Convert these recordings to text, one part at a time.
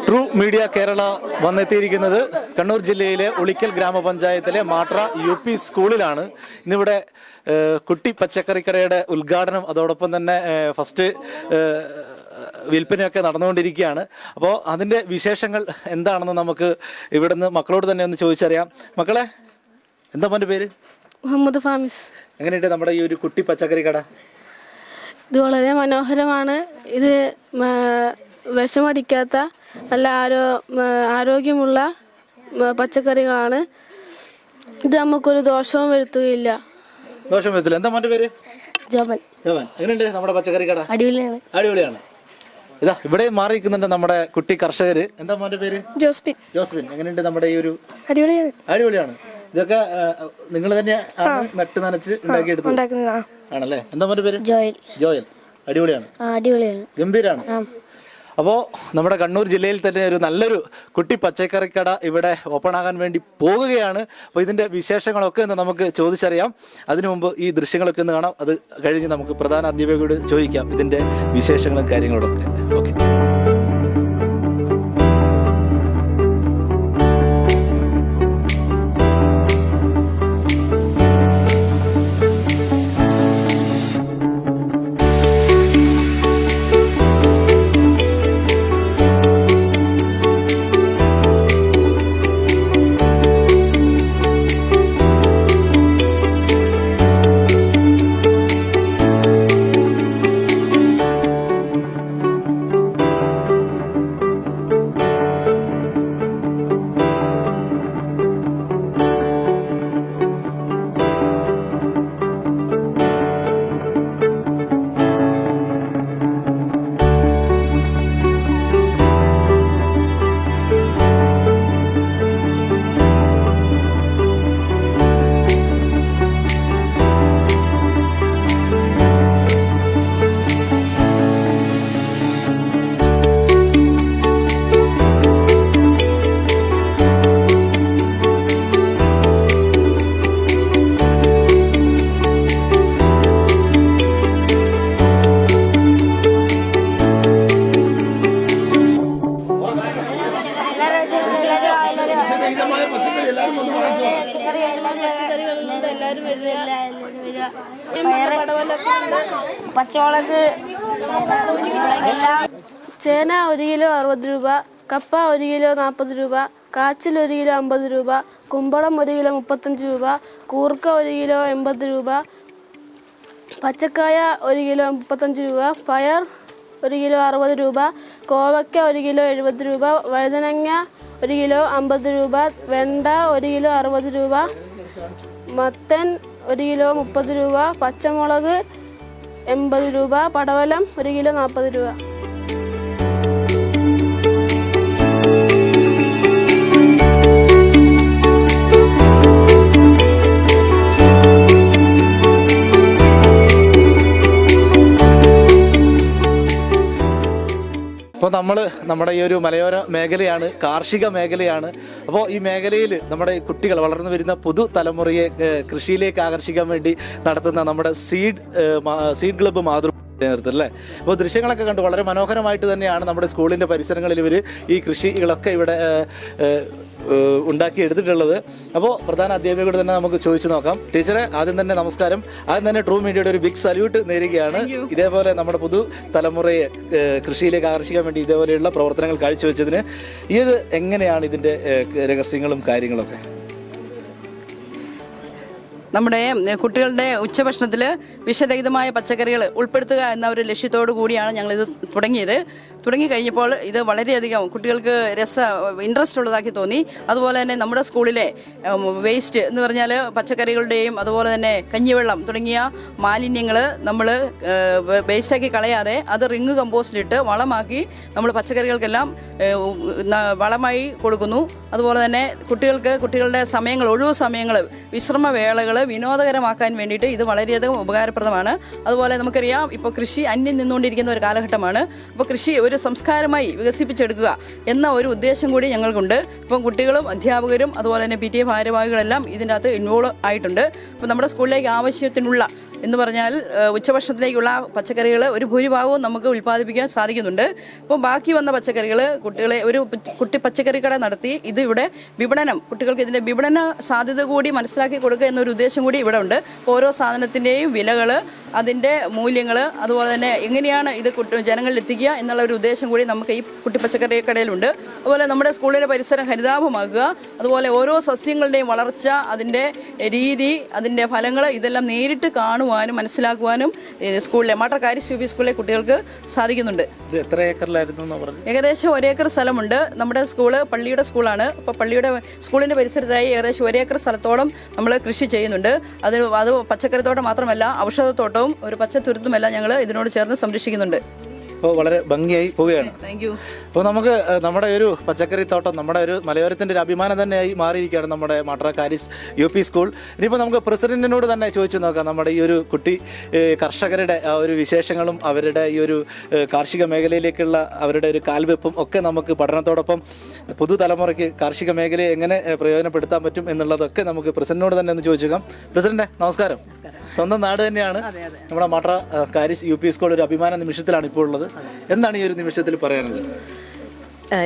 True media Kerala വന്നെത്തിയിരിക്കുന്നത് Kannur ജില്ലയിലെ ഉളിക്കൽ ഗ്രാമപഞ്ചായത്തിലെ മാട്ര UP സ്കൂളിലാണ്. ഇന്നിവിടെ കുട്ടി പച്ചക്കറിക്കടയുടെ ഉദ്ഘാടനം അതോടൊപ്പം തന്നെ ഫസ്റ്റ് വിൽപ്പനയൊക്കെ നടന്നുകൊണ്ടിരിക്കുകയാണ്. അപ്പോൾ അതിൻ്റെ വിശേഷങ്ങൾ എന്താണെന്ന് നമുക്ക് ഇവിടുന്ന് മക്കളോട് തന്നെ ഒന്ന് ചോദിച്ചറിയാം. മക്കളെ, എന്താ മോൻ്റെ പേര്? മുഹമ്മദ് ഫാമിസ്. എങ്ങനെയുണ്ട് നമ്മുടെ ഈ ഒരു കുട്ടി പച്ചക്കറി കട? ഇത് വളരെ മനോഹരമാണ്. ഇത് വിഷമടിക്കാത്ത നല്ല ആരോഗ്യമുള്ള പച്ചക്കറികളാണ്. ഇത് നമുക്കൊരു ദോഷവും വരുത്തുകയില്ല. ദോഷം വരുത്തില്ല. എന്താ മോൻ്റെ പേര്? ജോബൻ. ജോബൻ. എങ്ങനെയുണ്ട് നമ്മുടെ പച്ചക്കറി കട? അടിപൊളിയാണ്. അടിപൊളിയാണ്. ഇതാ ഇവിടെ മാറി നിൽക്കുന്നുണ്ട് നമ്മുടെ കുട്ടി കർഷകര്. എന്താ മോൻ്റെ പേര്? ജോസ്പിൻ. ജോസ്പിൻ. എങ്ങനെയുണ്ട് നമ്മുടെ ഈ ഒരു? അടിപൊളിയാണ്. അടിപൊളിയാണ്. ഇതൊക്കെ നിങ്ങൾ തന്നെ നട്ട് നനച്ച് ഉണ്ടാക്കിയെടുത്തു ആണല്ലേ? എന്താ മോൻ്റെ പേര്? ജോയൽ. ജോയൽ. അടിപൊളിയാണ്. അടിപൊളിയാണ്. ഗംഭീരാണ്. അപ്പോൾ നമ്മുടെ കണ്ണൂർ ജില്ലയിൽ തന്നെ ഒരു നല്ലൊരു കുട്ടി പച്ചക്കറിക്കട ഇവിടെ ഓപ്പൺ ആകാൻ വേണ്ടി പോകുകയാണ്. അപ്പോൾ ഇതിൻ്റെ വിശേഷങ്ങളൊക്കെ ഒന്ന് നമുക്ക് ചോദിച്ചറിയാം. അതിനു മുമ്പ് ഈ ദൃശ്യങ്ങളൊക്കെ ഒന്ന് കാണാം. അത് കഴിഞ്ഞ് നമുക്ക് പ്രധാന അധ്യാപകരോട് ചോദിക്കാം ഇതിൻ്റെ വിശേഷങ്ങളും കാര്യങ്ങളൊക്കെ. ഓക്കെ. പച്ചമുളക്, ചേന 1 കിലോ 60 രൂപ, കപ്പ 1 കിലോ 40 രൂപ, കാച്ചിൽ 1 കിലോ 50 രൂപ, കുമ്പളം 1 കിലോ 35 രൂപ, കൂർക്ക 1 കിലോ 80 രൂപ, പച്ചക്കായ 1 കിലോ 35 രൂപ, പയർ 1 കിലോ 60 രൂപ, കോവയ്ക്ക 1 കിലോ 70 രൂപ, വഴുതനങ്ങ 1 കിലോ 50 രൂപ, വെണ്ട 1 കിലോ 60 രൂപ, മത്തൻ 1 കിലോ 30 രൂപ, പച്ചമുളക് 80 രൂപ, പടവലം 1 കിലോ 40 രൂപ. അപ്പോൾ നമ്മുടെ ഈ ഒരു മലയോര മേഖലയാണ്, കാർഷിക മേഖലയാണ്. അപ്പോൾ ഈ മേഖലയിൽ നമ്മുടെ കുട്ടികൾ വളർന്നു വരുന്ന പുതുതലമുറയെ കൃഷിയിലേക്ക് ആകർഷിക്കാൻ വേണ്ടി നടത്തുന്ന നമ്മുടെ സീഡ് ക്ലബ്ബ് നേതൃത്വം അല്ലേ? അപ്പോൾ ദൃശ്യങ്ങളൊക്കെ കണ്ട് വളരെ മനോഹരമായിട്ട് തന്നെയാണ് നമ്മുടെ സ്കൂളിൻ്റെ പരിസരങ്ങളിൽ ഇവർ ഈ കൃഷികളൊക്കെ ഇവിടെ ഉണ്ടാക്കി എടുത്തിട്ടുള്ളത്. അപ്പോൾ പ്രധാന അധ്യാപികയോട് തന്നെ നമുക്ക് ചോദിച്ചു നോക്കാം. ടീച്ചറെ, ആദ്യം തന്നെ നമസ്കാരം. ആദ്യം തന്നെ ട്രൂ മീഡിയയുടെ ഒരു ബിഗ് സല്യൂട്ട് നേരുകയാണ്. ഇതേപോലെ നമ്മുടെ പുതു തലമുറയെ കൃഷിയിലേക്ക് ആകർഷിക്കാൻ വേണ്ടി ഇതേപോലെയുള്ള പ്രവർത്തനങ്ങൾ കാഴ്ചവെച്ചതിന്. ഇത് എങ്ങനെയാണ് ഇതിൻ്റെ രഹസ്യങ്ങളും കാര്യങ്ങളൊക്കെ? നമ്മുടെ കുട്ടികളുടെ ഉച്ചഭക്ഷണത്തിൽ വിഷരഹിതമായ പച്ചക്കറികൾ ഉൾപ്പെടുത്തുക എന്ന ഒരു ലക്ഷ്യത്തോടു കൂടിയാണ് ഞങ്ങളിത് തുടങ്ങിക്കഴിഞ്ഞപ്പോൾ ഇത് വളരെയധികം കുട്ടികൾക്ക് ഇൻട്രസ്റ്റ് ഉള്ളതാക്കി തോന്നി. അതുപോലെ തന്നെ നമ്മുടെ സ്കൂളിലെ വേസ്റ്റ് എന്ന് പറഞ്ഞാൽ പച്ചക്കറികളുടെയും അതുപോലെ തന്നെ കഞ്ഞിവെള്ളം തുടങ്ങിയ മാലിന്യങ്ങൾ നമ്മൾ വേസ്റ്റാക്കി കളയാതെ അത് റിങ് കമ്പോസ്റ്റിലിട്ട് വളമാക്കി നമ്മൾ പച്ചക്കറികൾക്കെല്ലാം വളമായി കൊടുക്കുന്നു. അതുപോലെ തന്നെ കുട്ടികളുടെ ഒഴിവു സമയങ്ങൾ, വിശ്രമവേളകൾ വിനോദകരമാക്കാൻ വേണ്ടിയിട്ട് ഇത് വളരെയധികം ഉപകാരപ്രദമാണ്. അതുപോലെ നമുക്കറിയാം, ഇപ്പോൾ കൃഷി അന്യം നിന്നുകൊണ്ടിരിക്കുന്ന ഒരു കാലഘട്ടമാണ്. അപ്പോൾ കൃഷി ഒരു സംസ്കാരമായി വികസിപ്പിച്ചെടുക്കുക എന്ന ഒരു ഉദ്ദേശം കൂടി ഞങ്ങൾക്കുണ്ട്. ഇപ്പം കുട്ടികളും അധ്യാപകരും അതുപോലെ തന്നെ PTA ഭാരവാഹികളെല്ലാം ഇതിൻ്റെ അകത്ത് ഇൻവോൾവ് ആയിട്ടുണ്ട്. അപ്പോൾ നമ്മുടെ സ്കൂളിലേക്ക് ആവശ്യത്തിനുള്ള എന്ന് പറഞ്ഞാൽ ഉച്ചഭക്ഷണത്തിലേക്കുള്ള പച്ചക്കറികൾ ഒരു ഭൂരിഭാഗവും നമുക്ക് ഉൽപ്പാദിപ്പിക്കാൻ സാധിക്കുന്നുണ്ട്. അപ്പോൾ ബാക്കി വന്ന പച്ചക്കറികൾ കുട്ടികളെ ഒരു കുട്ടി പച്ചക്കറി കട നടത്തി ഇത് ഇവിടെ വിപണനം, കുട്ടികൾക്ക് ഇതിൻ്റെ വിപണന സാധ്യത കൂടി മനസ്സിലാക്കി കൊടുക്കുക എന്നൊരു ഉദ്ദേശം കൂടി ഇവിടെ ഉണ്ട്. ഓരോ സാധനത്തിൻ്റെയും വിലകൾ, അതിൻ്റെ മൂല്യങ്ങൾ, അതുപോലെ തന്നെ എങ്ങനെയാണ് ഇത് ജനങ്ങളിൽ എത്തിക്കുക എന്നുള്ള ഒരു ഉദ്ദേശം കൂടി നമുക്ക് ഈ കുട്ടി പച്ചക്കറി കടയിലുണ്ട്. അതുപോലെ നമ്മുടെ സ്കൂളിലെ പരിസരം ഹരിതാഭമാക്കുക, അതുപോലെ ഓരോ സസ്യങ്ങളുടെയും വളർച്ച, അതിൻ്റെ രീതി, അതിൻ്റെ ഫലങ്ങൾ ഇതെല്ലാം നേരിട്ട് കാണുവാനും മനസ്സിലാക്കുവാനും സ്കൂളിലെ മാട്ടർ യു പി സ്കൂളിലെ കുട്ടികൾക്ക് സാധിക്കുന്നുണ്ട്. എത്ര ഏക്കറിലായിരുന്നു? ഏകദേശം 1 ഏക്കർ സ്ഥലമുണ്ട്. നമ്മുടെ സ്കൂള് പള്ളിയുടെ സ്കൂളാണ്. അപ്പോൾ സ്കൂളിൻ്റെ പരിസരത്തായി ഏകദേശം 1 ഏക്കർ സ്ഥലത്തോളം നമ്മൾ കൃഷി ചെയ്യുന്നുണ്ട്. അത് പച്ചക്കറിത്തോട്ടം മാത്രമല്ല, ഔഷധത്തോട്ടവും ഒരു പച്ചത്തുരുത്തുമെല്ലാം ഞങ്ങൾ ഇതിനോട് ചേർന്ന് സംരക്ഷിക്കുന്നുണ്ട്. അപ്പോൾ വളരെ ഭംഗിയായി പോവുകയാണ്. Thank you. അപ്പോൾ നമുക്ക് നമ്മുടെ ഒരു പച്ചക്കറി തോട്ടം നമ്മുടെ ഒരു മലയോരത്തിൻ്റെ ഒരു അഭിമാനം തന്നെയായി മാറിയിരിക്കുകയാണ് നമ്മുടെ മാട്ടർ യു പി സ്കൂൾ. ഇനിയിപ്പോൾ നമുക്ക് പ്രസിഡന്റിനോട് തന്നെ ചോദിച്ചു നോക്കാം, നമ്മുടെ ഈ ഒരു കുട്ടി കർഷകരുടെ ഒരു വിശേഷങ്ങളും അവരുടെ ഈ ഒരു കാർഷിക മേഖലയിലേക്കുള്ള അവരുടെ ഒരു കാൽവെപ്പും ഒക്കെ നമുക്ക് പഠനത്തോടൊപ്പം പുതുതലമുറയ്ക്ക് കാർഷിക മേഖലയെ എങ്ങനെ പ്രയോജനപ്പെടുത്താൻ പറ്റും എന്നുള്ളതൊക്കെ നമുക്ക് പ്രസിഡന്റിനോട് തന്നെ ഒന്ന് ചോദിച്ചേക്കാം. പ്രസിഡന്റ് നമസ്കാരം. സ്വന്തം നാട് തന്നെയാണ് നമ്മുടെ മാട്ടർ യു പി സ്കൂൾ. ഒരു അഭിമാന നിമിഷത്തിലാണ് ഇപ്പോൾ ഉള്ളത്. എന്താണ് ഈ ഒരു നിമിഷത്തിൽ പറയാനുള്ളത്?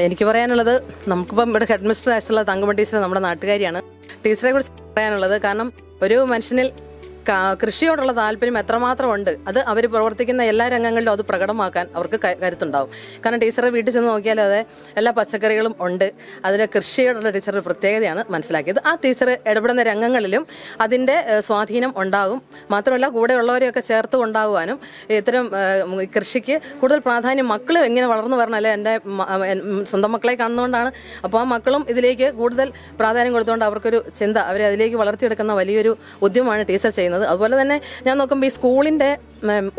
എനിക്ക് പറയാനുള്ളത്, നമുക്കിപ്പം ഇവിടെ ഹെഡ് മിസ്റ്റർ ആയിട്ടുള്ള തങ്കമണി ടീച്ചർ നമ്മുടെ നാട്ടുകാരിയാണ്. ടീച്ചറെ കുറിച്ച് പറയാനുള്ളത്, കാരണം ഒരു മനുഷ്യനിൽ കൃഷിയോടുള്ള താല്പര്യം എത്രമാത്രം ഉണ്ട്, അത് അവർ പ്രവർത്തിക്കുന്ന എല്ലാ രംഗങ്ങളിലും അത് പ്രകടമാക്കാൻ അവർക്ക് കരുത്തുണ്ടാവും. കാരണം ടീച്ചറെ വീട്ടിൽ ചെന്ന് നോക്കിയാൽ അതെ എല്ലാ പച്ചക്കറികളും ഉണ്ട്. അതിലെ കൃഷിയോടുള്ള ടീച്ചറുടെ പ്രത്യേകതയാണ് മനസ്സിലാക്കിയത്. ആ ടീച്ചർ ഇടപെടുന്ന രംഗങ്ങളിലും അതിൻ്റെ സ്വാധീനം ഉണ്ടാകും. മാത്രമല്ല കൂടെ ഉള്ളവരെയൊക്കെ ചേർത്ത് കൊണ്ടാകുവാനും ഇത്തരം കൃഷിക്ക് കൂടുതൽ പ്രാധാന്യം മക്കൾ എങ്ങനെ വളർന്നു വരണമല്ലേ, എൻ്റെ സ്വന്തം മക്കളെ കാണുന്നതുകൊണ്ടാണ്. അപ്പോൾ ആ മക്കളും ഇതിലേക്ക് കൂടുതൽ പ്രാധാന്യം കൊടുത്തുകൊണ്ട് അവർക്കൊരു ചിന്ത, അവരെ അതിലേക്ക് വളർത്തിയെടുക്കുന്ന വലിയൊരു ഉദ്യമമാണ് ടീച്ചർ ചെയ്യുന്നത്. അതുപോലെ തന്നെ ഞാൻ നോക്കുമ്പോൾ ഈ സ്കൂളിൻ്റെ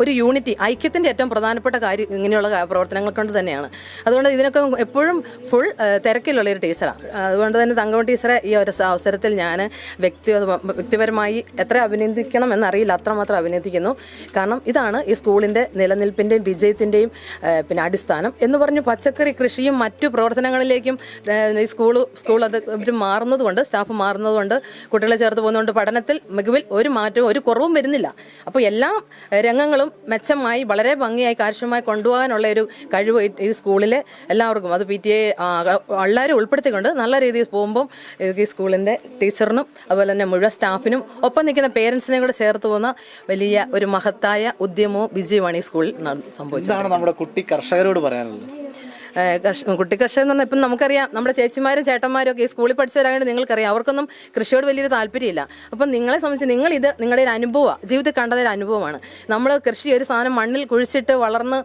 ഒരു യൂണിറ്റി, ഐക്യത്തിൻ്റെ ഏറ്റവും പ്രധാനപ്പെട്ട കാര്യം ഇങ്ങനെയുള്ള പ്രവർത്തനങ്ങൾ കൊണ്ട് തന്നെയാണ്. അതുകൊണ്ട് ഇതിനൊക്കെ എപ്പോഴും ഫുൾ തിരക്കിലുള്ള ഒരു ടീച്ചറാണ്. അതുകൊണ്ട് തന്നെ തങ്കമണി ടീച്ചറെ ഈ ഒരു അവസരത്തിൽ ഞാൻ വ്യക്തിപരമായി എത്ര അഭിനന്ദിക്കണം എന്നറിയില്ല, അത്രമാത്രം അഭിനന്ദിക്കുന്നു. കാരണം ഇതാണ് ഈ സ്കൂളിൻ്റെ നിലനിൽപ്പിൻ്റെയും വിജയത്തിൻ്റെയും പിന്നെ അടിസ്ഥാനം എന്ന് പറഞ്ഞു. പച്ചക്കറി കൃഷിയും മറ്റു പ്രവർത്തനങ്ങളിലേക്കും ഈ സ്കൂൾ അത് മാറുന്നതുകൊണ്ട്, സ്റ്റാഫ് മാറുന്നതുകൊണ്ട്, കുട്ടികളെ ചേർത്ത് പോകുന്നതുകൊണ്ട് പഠനത്തിൽ മികവിൽ ഒരു മാറ്റവും ഒരു കുറവും വരുന്നില്ല. അപ്പോൾ എല്ലാ രംഗങ്ങളും മെച്ചമായി വളരെ ഭംഗിയായി കാര്യക്ഷമമായി കൊണ്ടുപോകാനുള്ള ഒരു കഴിവ് ഈ സ്കൂളിലെ എല്ലാവർക്കും, അത് PTA എല്ലാവരും ഉൾപ്പെടുത്തിക്കൊണ്ട് നല്ല രീതിയിൽ പോകുമ്പം ഈ സ്കൂളിൻ്റെ ടീച്ചറിനും അതുപോലെ തന്നെ മുഴുവൻ സ്റ്റാഫിനും ഒപ്പം നിൽക്കുന്ന പേരൻസിനെയും കൂടെ ചേർത്ത് പോകുന്ന വലിയ ഒരു മഹത്തായ ഉദ്യമവും വിജയമാണ് ഈ സ്കൂളിൽ സംഭവിച്ചത്. ഇതാണ് നമ്മുടെ കുട്ടി കർഷകരോട് പറയാനുള്ളത്. കുട്ടി കർഷകർ എന്ന് പറഞ്ഞാൽ ഇപ്പം നമുക്കറിയാം, നമ്മുടെ ചേച്ചിമാരും ചേട്ടന്മാരും ഒക്കെ ഈ സ്കൂളിൽ പഠിച്ചവരായിട്ട് നിങ്ങൾക്കറിയാം, അവർക്കൊന്നും കൃഷിയോട് വലിയൊരു താല്പര്യമില്ല. അപ്പം നിങ്ങളെ സംബന്ധിച്ച് നിങ്ങളിത് നിങ്ങളുടെ ഒരു അനുഭവമാണ്, ജീവിതത്തിൽ കണ്ടതൊരു അനുഭവമാണ്. നമ്മൾ കൃഷി ഒരു സാധനം മണ്ണിൽ കുഴിച്ചിട്ട് വളർന്ന്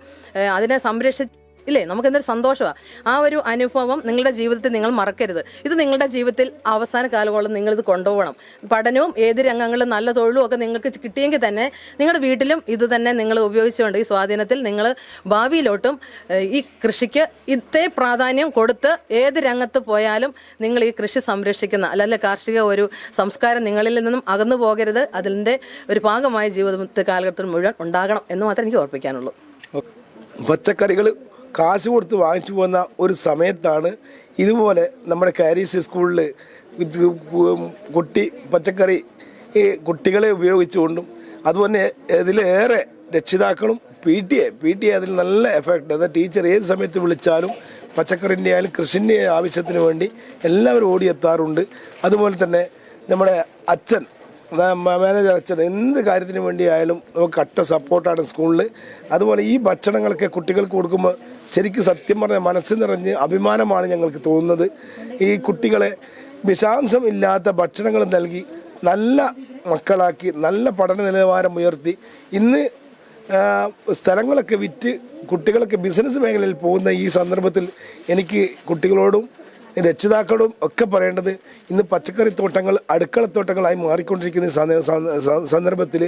അതിനെ സംരക്ഷിച്ച് ഇല്ലേ, നമുക്ക് എന്തൊരു സന്തോഷമാണ്. ആ ഒരു അനുഭവം നിങ്ങളുടെ ജീവിതത്തിൽ നിങ്ങൾ മറക്കരുത്. ഇത് നിങ്ങളുടെ ജീവിതത്തിൽ അവസാന കാലത്തോളം നിങ്ങളിത് കൊണ്ടുപോകണം. പഠനവും ഏത് രംഗങ്ങളിലും നല്ല തൊഴിലും ഒക്കെ നിങ്ങൾക്ക് കിട്ടിയെങ്കിൽ തന്നെ നിങ്ങളുടെ വീട്ടിലും ഇത് തന്നെ നിങ്ങൾ ഉപയോഗിച്ചുകൊണ്ട് ഈ സ്വാധീനത്തിൽ നിങ്ങൾ ഭാവിയിലോട്ടും ഈ കൃഷിക്ക് ഇതേ പ്രാധാന്യം കൊടുത്ത് ഏത് രംഗത്ത് പോയാലും നിങ്ങൾ ഈ കൃഷി സംരക്ഷിക്കുന്ന അല്ലല്ല കാർഷിക ഒരു സംസ്കാരം നിങ്ങളിൽ നിന്നും അകന്നു പോകരുത്. അതിൻ്റെ ഒരു ഭാഗമായ ജീവിതത്തെ കാലഘട്ടത്തിൽ മുഴുവൻ ഉണ്ടാകണം എന്ന് മാത്രമേ എനിക്ക് ഓർപ്പിക്കാനുള്ളൂ. പച്ചക്കറികൾ കാശ് കൊടുത്ത് വാങ്ങിച്ചു പോകുന്ന ഒരു സമയത്താണ് ഇതുപോലെ നമ്മുടെ കാരീസ് സ്കൂളിൽ കുട്ടി പച്ചക്കറി കുട്ടികളെ ഉപയോഗിച്ചുകൊണ്ടും അതുപോലെ ഇതിലേറെ രക്ഷിതാക്കളും PTA അതിൽ നല്ല എഫക്റ്റ്, അതായത് ടീച്ചർ ഏത് സമയത്ത് വിളിച്ചാലും പച്ചക്കറിൻ്റെ ആയാലും കൃഷിൻ്റെ ആവശ്യത്തിന് വേണ്ടി എല്ലാവരും ഓടിയെത്താറുണ്ട്. അതുപോലെ തന്നെ നമ്മുടെ അച്ഛൻ മാനേജർ അച്ഛൻ എന്ത് കാര്യത്തിന് വേണ്ടി ആയാലും നമുക്ക് കട്ട സപ്പോർട്ടാണ് സ്കൂളിൽ. അതുപോലെ ഈ ഭക്ഷണങ്ങളൊക്കെ കുട്ടികൾക്ക് കൊടുക്കുമ്പോൾ ശരിക്കും സത്യം പറഞ്ഞാൽ മനസ്സ് നിറഞ്ഞ് അഭിമാനമാണ് ഞങ്ങൾക്ക് തോന്നുന്നത്. ഈ കുട്ടികളെ വിഷാംശം ഇല്ലാത്ത ഭക്ഷണങ്ങൾ നൽകി നല്ല മക്കളാക്കി നല്ല പഠന നിലവാരം ഉയർത്തി ഇന്ന് സ്ഥലങ്ങളൊക്കെ വിറ്റ് കുട്ടികളൊക്കെ ബിസിനസ് മേഖലയിൽ പോകുന്ന ഈ സന്ദർഭത്തിൽ എനിക്ക് കുട്ടികളോടും രക്ഷിതാക്കളോടും ഒക്കെ പറയേണ്ടത്, ഇന്ന് പച്ചക്കറി തോട്ടങ്ങൾ അടുക്കളത്തോട്ടങ്ങളായി മാറിക്കൊണ്ടിരിക്കുന്ന സന്ദർഭത്തിൽ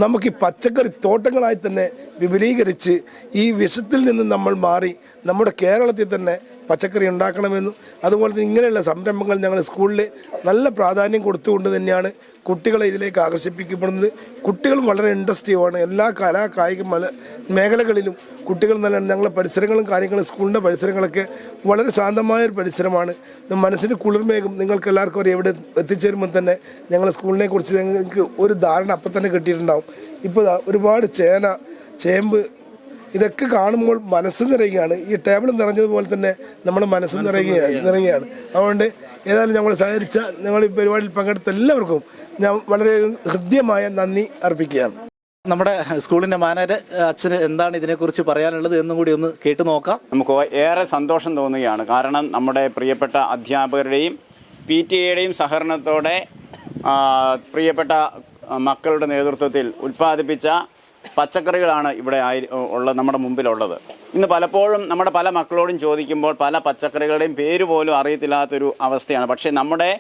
നമുക്ക് ഈ പച്ചക്കറി തോട്ടങ്ങളായി തന്നെ വിപുലീകരിച്ച് ഈ വിഷത്തിൽ നിന്ന് നമ്മൾ മാറി നമ്മുടെ കേരളത്തിൽ തന്നെ പച്ചക്കറി ഉണ്ടാക്കണമെന്നും അതുപോലെ തന്നെ ഇങ്ങനെയുള്ള സംരംഭങ്ങൾ ഞങ്ങൾ സ്കൂളിൽ നല്ല പ്രാധാന്യം കൊടുത്തുകൊണ്ട് തന്നെയാണ് കുട്ടികളെ ഇതിലേക്ക് ആകർഷിപ്പിക്കപ്പെടുന്നത്. കുട്ടികളും വളരെ ഇൻട്രസ്റ്റീവാണ്. എല്ലാ കലാ കായിക മേഖലകളിലും കുട്ടികൾ നല്ല ഞങ്ങളുടെ പരിസരങ്ങളും കാര്യങ്ങളും സ്കൂളിൻ്റെ പരിസരങ്ങളൊക്കെ വളരെ ശാന്തമായ ഒരു പരിസരമാണ്. മനസ്സിന് കുളിർമേകും. നിങ്ങൾക്ക് എല്ലാവർക്കും അറിയാം, ഇവിടെ എത്തിച്ചേരുമ്പോൾ തന്നെ ഞങ്ങളുടെ സ്കൂളിനെ കുറിച്ച് ഞങ്ങൾക്ക് ഒരു ധാരണ അപ്പം തന്നെ കിട്ടിയിട്ടുണ്ടാവും. ഇപ്പോൾ ഒരുപാട് ചേന, ചേമ്പ് ഇതൊക്കെ കാണുമ്പോൾ മനസ്സ് നിറയുകയാണ്. ഈ ടേബിൾ നിറഞ്ഞതുപോലെ തന്നെ നമ്മുടെ മനസ്സ് നിറയുകയാണ്. അതുകൊണ്ട് ഏതായാലും ഞങ്ങൾ സഹകരിച്ച ഞങ്ങൾ ഈ പരിപാടിയിൽ പങ്കെടുത്ത എല്ലാവർക്കും ഞാൻ വളരെ ഹൃദ്യമായ നന്ദി അർപ്പിക്കുകയാണ്. നമ്മുടെ സ്കൂളിന്റെ മാനേജർ അച്ഛന് എന്താണ് ഇതിനെക്കുറിച്ച് പറയാനുള്ളത് എന്നും കൂടി ഒന്ന് കേട്ടു നോക്കാം. നമുക്ക് ഏറെ സന്തോഷം തോന്നുകയാണ്. കാരണം നമ്മുടെ പ്രിയപ്പെട്ട അധ്യാപകരുടെയും PTA സഹകരണത്തോടെ പ്രിയപ്പെട്ട മക്കളുടെ നേതൃത്വത്തിൽ ഉൽപ്പാദിപ്പിച്ച പച്ചക്കറികളാണ് ഇവിടെ നമ്മുടെ മുമ്പിലുള്ളത്. ഇന്ന് പലപ്പോഴും നമ്മുടെ പല മക്കളോടും ചോദിക്കുമ്പോൾ പല പച്ചക്കറികളുടെയും പേര് പോലും അറിയത്തില്ലാത്തൊരു അവസ്ഥയാണ്. പക്ഷേ നമ്മുടെ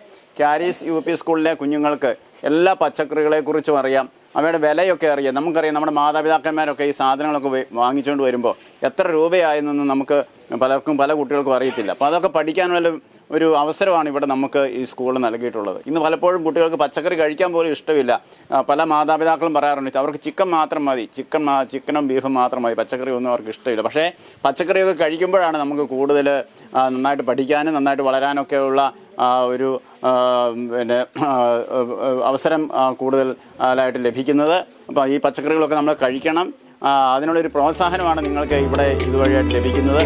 കാരീസ് UP സ്കൂളിലെ കുഞ്ഞുങ്ങൾക്ക് എല്ലാ പച്ചക്കറികളെക്കുറിച്ചും അറിയാം, അവയുടെ വിലയൊക്കെ അറിയാം. നമുക്കറിയാം, നമ്മുടെ മാതാപിതാക്കന്മാരൊക്കെ ഈ സാധനങ്ങളൊക്കെ വാങ്ങിച്ചുകൊണ്ട് വരുമ്പോൾ എത്ര രൂപയായെന്നൊന്നും നമുക്ക് പലർക്കും പല കുട്ടികൾക്കും അറിയത്തില്ല. അപ്പോൾ അതൊക്കെ പഠിക്കാനുള്ള ഒരു അവസരമാണ് ഇവിടെ നമുക്ക് ഈ സ്കൂളിൽ നൽകിയിട്ടുള്ളത്. ഇന്ന് പലപ്പോഴും കുട്ടികൾക്ക് പച്ചക്കറി കഴിക്കാൻ പോലും ഇഷ്ടമില്ല. പല മാതാപിതാക്കളും പറയാറുണ്ട് അവർക്ക് ചിക്കൻ മാത്രം മതി, ചിക്കനും ബീഫും മാത്രം മതി, പച്ചക്കറി ഒന്നും അവർക്ക് ഇഷ്ടമില്ല. പക്ഷേ പച്ചക്കറിയൊക്കെ കഴിക്കുമ്പോഴാണ് നമുക്ക് കൂടുതൽ നന്നായിട്ട് പഠിക്കാനും നന്നായിട്ട് വളരാനൊക്കെയുള്ള ഒരു അവസരം കൂടുതലായിട്ട് ലഭിക്കുന്നത്. അപ്പോൾ ഈ പച്ചക്കറികളൊക്കെ നമ്മൾ കഴിക്കണം. അതിനുള്ളൊരു പ്രോത്സാഹനമാണ് നിങ്ങൾക്ക് ഇവിടെ ഇതുവഴിയായിട്ട് ലഭിക്കുന്നത്.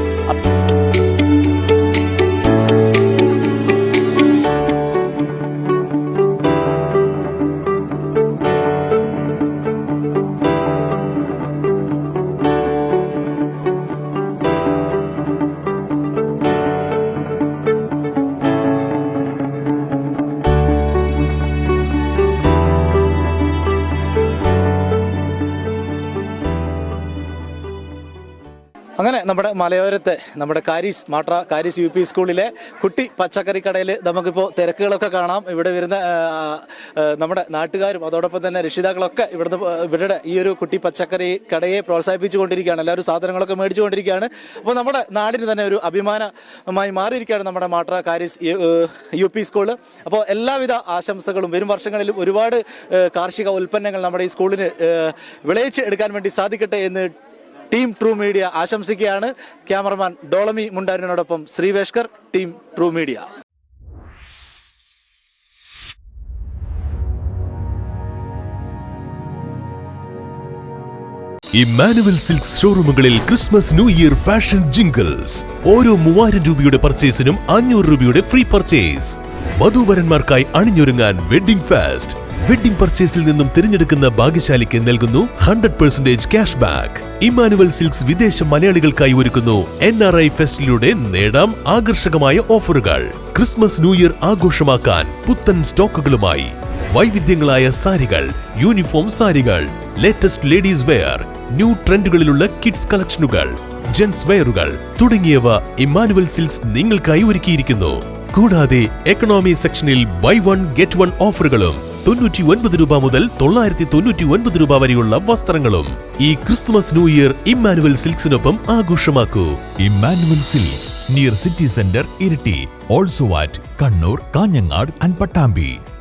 അങ്ങനെ നമ്മുടെ മലയോരത്തെ നമ്മുടെ കാരീസ് UP സ്കൂളിലെ കുട്ടി പച്ചക്കറി കടയിൽ നമുക്കിപ്പോൾ തിരക്കുകളൊക്കെ കാണാം. ഇവിടെ വരുന്ന നമ്മുടെ നാട്ടുകാരും അതോടൊപ്പം തന്നെ രക്ഷിതാക്കളൊക്കെ ഇവരുടെ ഈ ഒരു കുട്ടി പച്ചക്കറി കടയെ പ്രോത്സാഹിപ്പിച്ചുകൊണ്ടിരിക്കുകയാണ്. എല്ലാവരും സാധനങ്ങളൊക്കെ മേടിച്ചുകൊണ്ടിരിക്കുകയാണ്. അപ്പോൾ നമ്മുടെ നാടിന് തന്നെ ഒരു അഭിമാനമായി മാറിയിരിക്കുകയാണ് നമ്മുടെ കാരീസ് UP സ്കൂള്. അപ്പോൾ എല്ലാവിധ ആശംസകളും. വരും വർഷങ്ങളിലും ഒരുപാട് കാർഷിക ഉൽപ്പന്നങ്ങൾ നമ്മുടെ ഈ സ്കൂളിന് വിളയിച്ച് എടുക്കാൻ വേണ്ടി സാധിക്കട്ടെ എന്ന് ടീം ട്രൂ മീഡിയ ആശംസിക്കുകയാണ്. ക്യാമറമാൻ ഡോളമി മുണ്ടാരിനോടൊപ്പം ശ്രീവേഷ്കർ, team true media. Emmanuel Silks ഷോറൂമുകളിൽ Christmas new year fashion jingles. ഓരോ 3000 രൂപയുടെ പർച്ചേസിനും 500 രൂപയുടെ ഫ്രീ പർച്ചേസ്. വധൂവരന്മാർക്കായി അണിഞ്ഞൊരുങ്ങാൻ വെഡ്ഡിംഗ് ഫെസ്റ്റ്. വെഡ്ഡിംഗ് പർച്ചേസിൽ നിന്നും തിരഞ്ഞെടുക്കുന്ന ഭാഗ്യശാലിക്ക് നൽകുന്നു 100% ക്യാഷ് ബാക്ക്. ഇമ്മാനുവൽ സിൽക്സ് വിദേശ മലയാളികൾക്കായി ഒരുക്കുന്നു NRI ഫെസ്റ്റിലൂടെ നേടാം ആകർഷകമായ ഓഫറുകൾ. ക്രിസ്മസ് ന്യൂ ഇയർ ആഘോഷമാക്കാൻ പുത്തൻ സ്റ്റോക്കുകളുമായി വൈവിധ്യങ്ങളായ സാരികൾ, യൂണിഫോം സാരികൾ, ലേറ്റസ്റ്റ് ലേഡീസ് വെയർ, ന്യൂ ട്രെൻഡുകളിലുള്ള കിഡ്സ് കളക്ഷനുകൾ, ജെന്റ്സ് വെയറുകൾ തുടങ്ങിയവ ഇമ്മാനുവൽ സിൽക്സ് നിങ്ങൾക്കായി ഒരുക്കിയിരിക്കുന്നു. കൂടാതെ എക്കണോമി സെക്ഷനിൽ ബൈ 1 ഗെറ്റ് 1 ഓഫറുകളും 99 രൂപ മുതൽ 999 രൂപ വരെയുള്ള വസ്ത്രങ്ങളും. ഈ ക്രിസ്തുമസ് ന്യൂ ഇയർ ഇമ്മാനുവൽ സിൽക്സിനൊപ്പം ആഘോഷമാക്കൂ. Emmanuel Silks near city centre, Iritty. Also at Kannur, Kanhangad and Pattambi.